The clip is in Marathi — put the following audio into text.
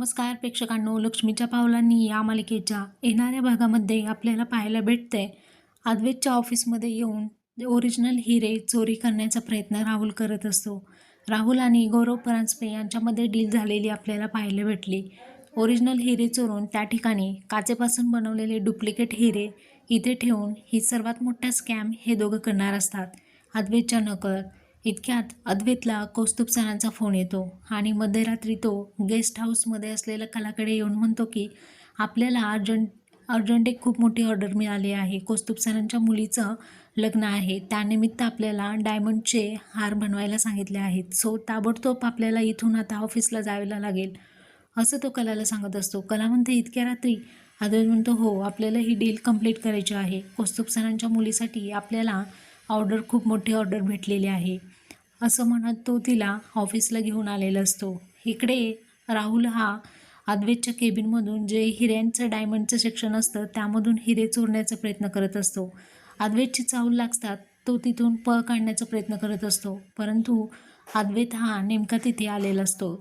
नमस्कार प्रेक्षकांनो, लक्ष्मीच्या पावलांनी या मालिकेच्या येणाऱ्या भागामध्ये आपल्याला पाहायला भेटतंय अद्वैतच्या ऑफिसमध्ये येऊन ओरिजिनल हिरे चोरी करण्याचा प्रयत्न राहुल करत असतो. राहुल आणि गौरव परांजपे यांच्यामध्ये डील झालेली आपल्याला पाहायला भेटली. ओरिजिनल हिरे चोरून त्या ठिकाणी काचेपासून बनवलेले डुप्लिकेट हिरे इथे ठेवून ही सर्वात मोठा स्कॅम हे दोघं करणार असतात अद्वैतच्या नकळत. इतक्यात अद्वैतला कौस्तुभ सरांचा फोन येतो आणि मध्यरात्री तो गेस्ट हाऊसमध्ये असलेल्या कलाकडे येऊन म्हणतो की आपल्याला अर्जंट एक खूप मोठी ऑर्डर मिळाली आहे. कौस्तुभ सरांच्या मुलीचं लग्न आहे, त्यानिमित्त आपल्याला डायमंडचे हार बनवायला सांगितले आहेत. सो ताबडतोब आपल्याला इथून आता ऑफिसला जायला लागेल असं तो कलाला सांगत असतो. कला म्हणते इतक्या रात्री? अद्वैत म्हणतो हो, आपल्याला ही डील कंप्लीट करायची आहे. कौस्तुभ सरांच्या मुलीसाठी आपल्याला खूप मोठी ऑर्डर भेटलेली आहे असं म्हणत तो तिला ऑफिसला घेऊन आलेला असतो. इकडे राहुल हा अद्वैतच्या केबिनमधून जे हिऱ्यांचं डायमंडचं सेक्शन असतं त्यामधून हिरे चोरण्याचा प्रयत्न करत असतो. अद्वैतची चाहूल लागतात तो तिथून पळ काढण्याचा प्रयत्न करत असतो, परंतु अद्वैत हा नेमका तिथे आलेला असतो.